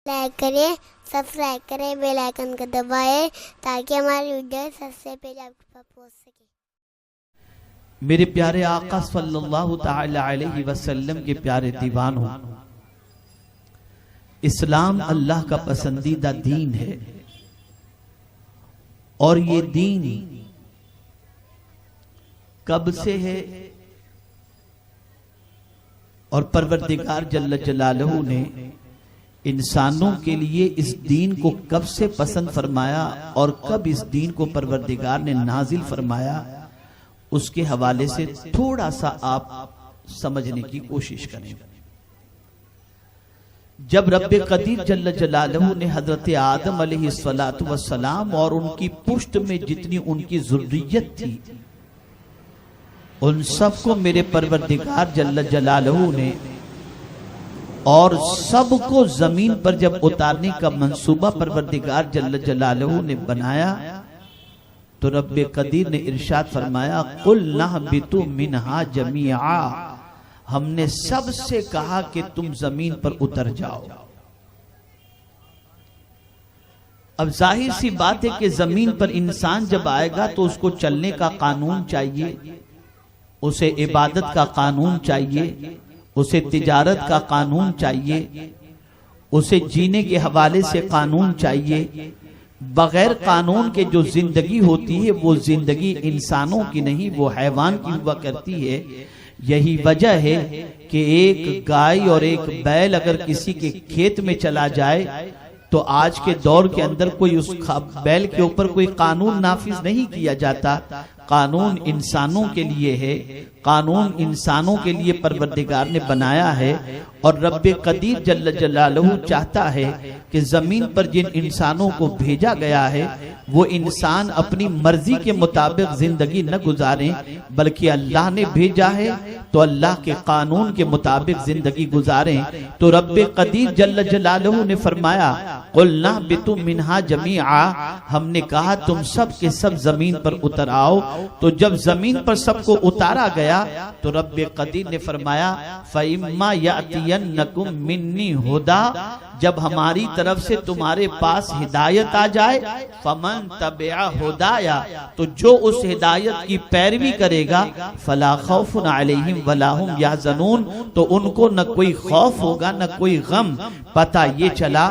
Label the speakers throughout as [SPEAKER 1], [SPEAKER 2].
[SPEAKER 1] Like کریں، subscribe کریں، bell icon کو دبائیں تاکہ ہماری ویڈیو سب سے پہلے آپ کے پاس پہنچ سکے۔
[SPEAKER 2] میرے پیارے آقا صلی اللہ تعالی علیہ وسلم کے پیارے دیوانوں، اسلام اللہ کا پسندیدہ دین ہے، اور یہ دین کب سے ہے اور پروردگار جل جلالہ نے انسانوں کے لیے اس دین کو کب سے پسند فرمایا اور کب اس دین کو پروردگار نے نازل فرمایا، اس کے حوالے سے تھوڑا سا آپ سمجھنے کی کوشش کریں۔ جب رب قدیر جل جلالہ نے حضرت آدم علیہ السلام اور ان کی پشت میں جتنی ان کی ذریت تھی، ان سب کو میرے پروردگار جل جلالہ نے اور سب کو زمین پر جب اتارنے کا منصوبہ پروردگار جل جلالہ نے بنایا تو رب قدیر نے ارشاد فرمایا قُلْ نَهْبِطُوا مِنْهَا جَمِيعًا، ہم نے سب سے کہا کہ تم زمین پر اتر جاؤ۔ اب ظاہر سی بات ہے کہ زمین پر انسان جب آئے گا تو اس کو چلنے کا قانون چاہیے، اسے عبادت کا قانون چاہیے، اسے تجارت کا قانون چاہیے، اسے جینے کے حوالے سے قانون چاہیے۔ بغیر قانون کے جو زندگی ہوتی ہے وہ زندگی انسانوں کی نہیں، وہ حیوان کی ہوا کرتی ہے۔ یہی وجہ ہے کہ ایک گائے اور ایک بیل اگر کسی کے کھیت میں چلا جائے تو آج کے دور کے اندر کوئی اس بیل کے اوپر کوئی قانون نافذ نہیں کیا جاتا۔ قانون انسانوں کے لیے ہے، قانون انسانوں کے لیے پروردگار نے بنایا ہے، اور رب قدیر جل جلالہ چاہتا ہے کہ زمین پر جن انسانوں کو بھیجا گیا ہے وہ انسان اپنی مرضی کے مطابق زندگی نہ گزاریں، بلکہ اللہ نے بھیجا ہے تو اللہ کے قانون کے مطابق زندگی گزاریں۔ تو رب قدیر جل جلالہ نے فرمایا قُلْ نَهْبِطُوا مِنْهَا جَمِيعًا، ہم نے کہا تم سب کے سب زمین پر اتر آؤ۔ تو جب زمین پر سب کو اتارا گیا تو رب قدیر نے فرمایا فَإِمَّا يَأْتِيَنَّكُم مِّنِّي هُدًى، جب ہماری طرف سے تمہارے پاس ہدایت آ جائے فَمَن تَبِعَ هُدَايَ، تو جو اس ہدایت کی پیروی کرے گا فَلَا خَوْفٌ عَلَيْهِمْ وَلَا هُمْ يَحْزَنُونَ، تو ان کو نہ کوئی خوف ہوگا نہ کوئی غم۔ پتہ یہ چلا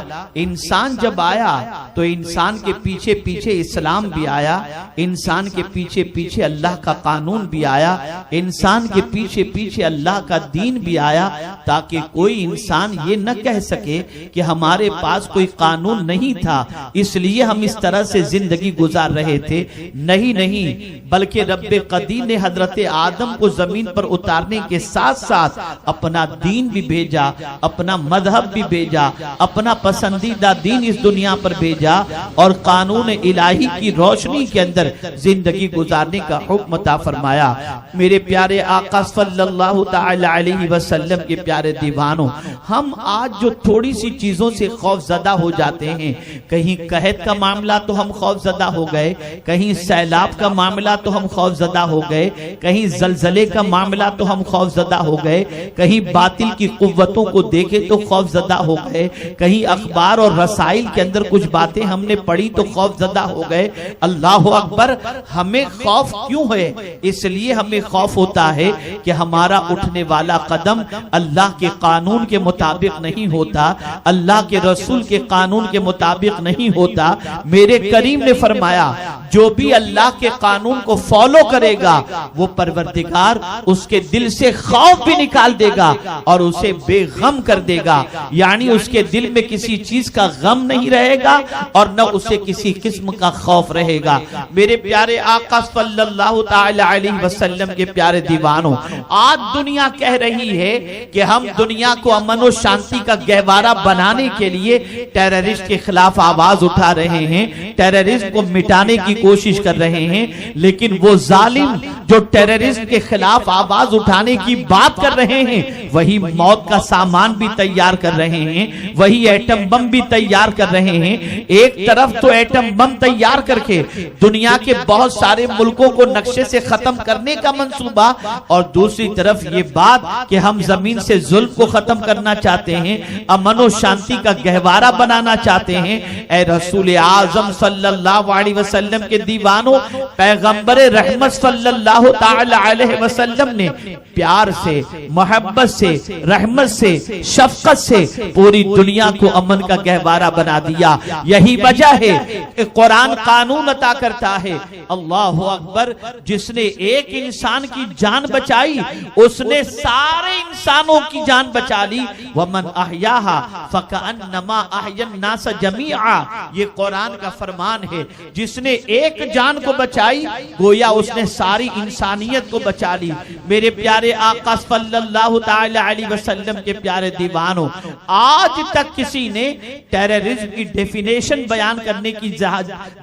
[SPEAKER 2] انسان جب آیا تو انسان کے پیچھے پیچھے اسلام بھی آیا، انسان کے پیچھے پیچھے اللہ کا قانون بھی آیا، انسان کے پیچھے پیچھے اللہ کا دین بھی آیا، تاکہ کوئی انسان یہ نہ کہہ سکے کہ ہمارے پاس کوئی قانون نہیں تھا اس لیے ہم اس طرح سے زندگی گزار رہے تھے۔ نہیں، بلکہ رب قدیر نے حضرت آدم کو زمین پر اتارنے کے ساتھ ساتھ اپنا دین بھی بھیجا، اپنا مذہب بھی بھیجا، اپنا پسندیدہ دین اس دنیا پر بھیجا، اور قانون الہی کی روشنی کے اندر زندگی گزارنے کا حکم عطا فرمایا۔ میرے پیارے آقا صلی اللہ تعالی علیہ وسلم کے پیارے دیوانوں، ہم آج جو تھوڑی سی چیزوں سے خوف زدہ ہو جاتے ہیں، کہیں قحط کا معاملہ تو ہم خوف زدہ ہو گئے، کہیں سیلاب کا معاملہ تو ہم خوف زدہ ہو گئے، کہیں زلزلے کا معاملہ تو ہم خوف زدہ ہو گئے، کہیں باطل کی قوتوں کو دیکھے تو خوف زدہ ہو گئے، کہیں اخبار اور رسائل کے اندر کچھ باتیں ہم نے پڑھی تو خوف زدہ ہو گئے۔ اللہ اکبر، ہمیں خوف کیوں ہے؟ اس لیے ہمیں خوف ہوتا ہے کہ ہمارا اٹھنے والا قدم اللہ کے قانون کے مطابق نہیں ہوتا، اللہ کے رسول کے قانون کے مطابق نہیں ہوتا۔ میرے کریم نے فرمایا جو بھی اللہ کے قانون کو فالو کرے گا وہ پروردگار اس کے دل سے خوف بھی نکال دے گا اور اسے بے غم کر دے گا، یعنی اس کے دل میں کسی چیز کا غم نہیں رہے گا اور نہ اسے کسی قسم کا خوف رہے گا۔ میرے پیارے آقا صلی اللہ تعالی علیہ وسلم کے پیارے دیوانوں، آج دنیا کہہ رہی ہے کہ ہم دنیا کو امن و شانتی کا گہوارہ بنانے کے لیے ٹیررسٹ کے خلاف آواز اٹھا رہے ہیں، ٹیررسٹ کو مٹانے کی کوشش کر رہے ہیں، لیکن وہ ظالم جو ٹیررسٹ کے خلاف آواز اٹھانے کی بات کر رہے ہیں وہی موت کا سامان بھی تیار کر رہے ہیں، وہی ایٹم بم بھی تیار کر رہے ہیں۔ ایک طرف تو ایٹم بم تیار کر کے دنیا کے بہت سارے ملکوں کو نقشے سے ختم کرنے کا منصوبہ، اور دوسری طرف یہ بات کہ ہم زمین سے ظلم کو ختم کرنا چاہتے ہیں، امن و شانتی کا گہوارہ بنانا چاہتے ہیں۔ اے رسول اعظم صلی اللہ علیہ وسلم کے دیوانوں، پیغمبر رحمت صلی اللہ تعالی علیہ وسلم نے پیار سے، محبت سے، رحمت سے، شفقت سے پوری دنیا کو امن کا گہوارہ بنا دیا۔ یہی وجہ ہے کہ قرآن قانون عطا کرتا ہے، اللہ اکبر، جس نے ایک انسان کی جان بچائی اس نے سارے انسانوں کی جان بچا لی۔ وَمَنْ أَحْيَاهَا فَكَأَنَّمَا أَحْيَا النَّاسَ جَمِيعًا، یہ قرآن کا فرمان ہے، جس نے ایک جان کو بچائی گویا اس نے ساری انسانیت کو بچا لی۔ میرے پیارے آقا صلی اللہ تعالی علیہ وسلم کے پیارے دیوانوں، آج تک کسی نے ٹیررزم کی ڈیفینیشن بیان کرنے کی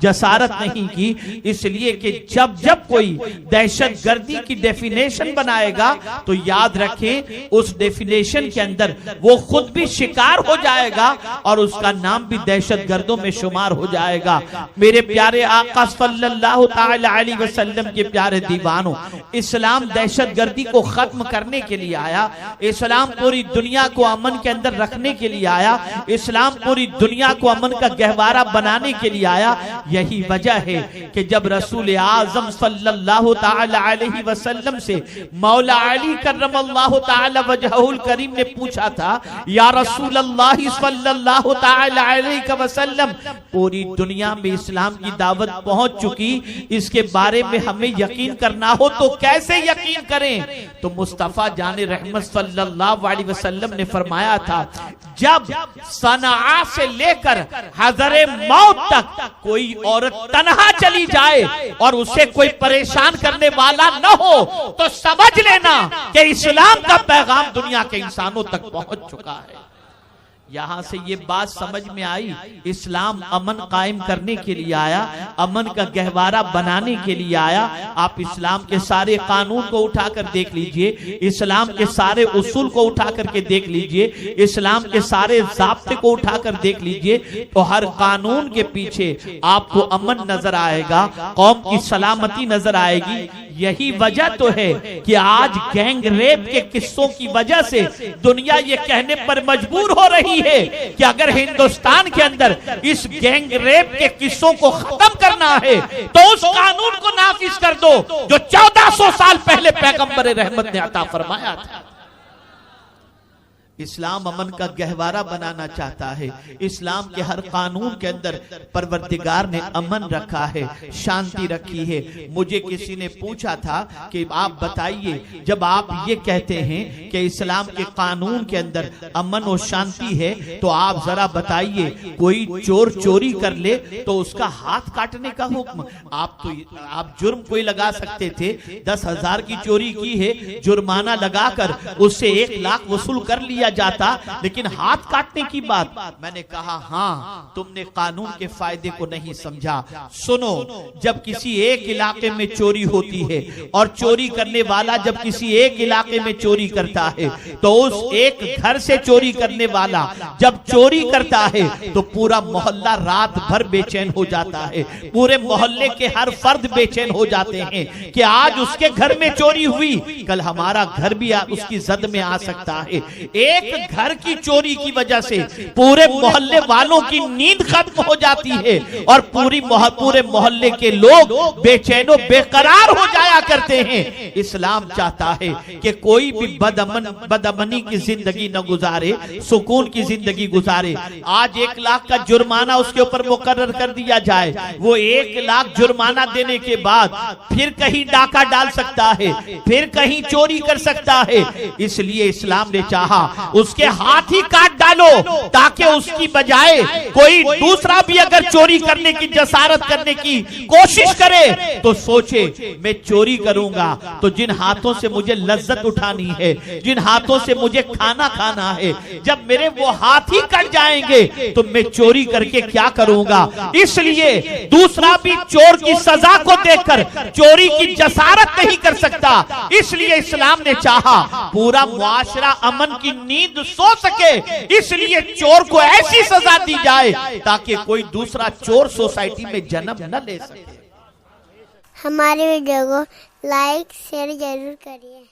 [SPEAKER 2] جسارت نہیں کی، اس لیے کہ جب کوئی دہشت گردی کی ڈیفینیشن بنائے گا تو یاد رکھیں اس ڈیفینیشن کے اندر وہ خود بھی شکار ہو جائے گا اور اس کا نام بھی دہشت گردوں میں شمار ہو جائے گا۔ میرے پیارے آقا صلی اللہ تعالی علیہ وسلم کے پیارے دیوانوں، اسلام دہشت گردی کو ختم کرنے کے لیے آیا، اسلام پوری دنیا کو امن کے اندر رکھنے کے لیے آیا، اسلام پوری دنیا کو امن کا گہوارہ بنانے کے لیے آیا۔ یہی وجہ ہے کہ جب رسول اعظم صلی اللہ تعالی علیہ وسلم سے مولا علی کرم اللہ تعالی وجہہ الکریم نے پوچھا تھا، یا رسول اللہ صلی اللہ تعالی علیہ وسلم، پوری دنیا میں اسلام کی دعوت پہنچ چکی، اس کے بارے میں ہمیں یقین کرنا ہو تو کیسے یقین کریں؟ تو مصطفیٰ جان رحمت صلی اللہ علیہ وسلم نے فرمایا تھا، جب صنعاء سے لے کر حضر موت تک کوئی عورت تنہا چلی جائے اور اسے کوئی پریشان کرنے والا نہ ہو تو سمجھ لینا کہ اسلام کا پیغام دنیا کے انسانوں تک پہنچ چکا ہے۔ یہاں سے یہ بات سمجھ میں آئی، اسلام امن قائم کرنے کے لیے آیا، امن کا گہوارہ بنانے کے لیے آیا۔ آپ اسلام کے سارے قانون کو اٹھا کر دیکھ لیجئے، اسلام کے سارے اصول کو اٹھا کر کے دیکھ لیجئے، اسلام کے سارے ضابطے کو اٹھا کر دیکھ لیجئے، تو ہر قانون کے پیچھے آپ کو امن نظر آئے گا، قوم کی سلامتی نظر آئے گی۔ یہی وجہ تو ہے کہ آج گینگ ریپ کے قصوں کی وجہ سے دنیا یہ کہنے پر مجبور ہو رہی ہے کہ اگر ہندوستان کے اندر اس گینگ ریپ کے قصوں کو ختم کرنا ہے تو اس قانون کو نافذ کر دو جو 1400 سال پہلے پیغمبر رحمت نے عطا فرمایا تھا۔ اسلام امن کا گہوارہ بنانا چاہتا ہے، اسلام کے ہر قانون کے اندر پروردگار نے امن رکھا ہے، شانتی رکھی ہے۔ مجھے کسی نے پوچھا تھا کہ آپ بتائیے، جب آپ یہ کہتے ہیں کہ اسلام کے قانون کے اندر امن و شانتی ہے تو آپ ذرا بتائیے، کوئی چور چوری کر لے تو اس کا ہاتھ کاٹنے کا حکم، آپ جرم کوئی لگا سکتے تھے، 10,000 کی چوری کی ہے، جرمانہ لگا کر اس سے 1 لاکھ وصول کر لیا جاتا، لیکن ہاتھ کاٹنے کی بات، میں نے کہا ہاں تم نے قانون کے فائدے کو نہیں سمجھا۔ سنو، جب کسی ایک علاقے میں چوری ہوتی ہے اور چوری کرنے والا جب کسی ایک علاقے میں چوری کرتا ہے تو اس ایک گھر سے چوری کرنے والا جب چوری کرتا ہے تو پورا محلہ رات بھر بے چین ہو جاتا ہے، پورے محلے کے ہر فرد بے چین ہو جاتے ہیں کہ آج اس کے گھر میں چوری ہوئی، کل ہمارا گھر بھی اس کی زد میں آ سکتا ہے۔ ایک گھر کی چوری کی وجہ سے پورے محلے والوں کی نیند ختم ہو جاتی ہے اور پورے محلے کے لوگ بے چین و بے قرار ہو جایا کرتے ہیں۔ اسلام چاہتا ہے کہ کوئی بھی بدامنی کی زندگی نہ گزارے، سکون کی زندگی گزارے۔ آج 1 لاکھ کا جرمانہ اس کے اوپر مقرر کر دیا جائے، وہ 1 لاکھ جرمانہ دینے کے بعد پھر کہیں ڈاکہ ڈال سکتا ہے، پھر کہیں چوری کر سکتا ہے۔ اس لیے اسلام نے چاہا اس کے ہاتھ ہی کاٹ ڈالو تاکہ اس کی بجائے کوئی دوسرا بھی اگر چوری کرنے کی جسارت کرنے کی کوشش کرے تو سوچے میں چوری کروں گا تو جن ہاتھوں سے مجھے لذت اٹھانی ہے، جن ہاتھوں سے مجھے کھانا کھانا ہے، جب میرے وہ ہاتھ ہی کٹ جائیں گے تو میں چوری کر کے کیا کروں گا؟ اس لیے دوسرا بھی چور کی سزا کو دیکھ کر چوری کی جسارت نہیں کر سکتا، اس لیے اسلام نے چاہا پورا معاشرہ امن کی نیند سو سکے، اس لیے چور کو ایسی سزا دی جائے تاکہ کوئی دوسرا چور سوسائٹی میں جنم نہ لے سکے۔
[SPEAKER 1] ہماری ویڈیو کو لائک شیئر ضرور کریے۔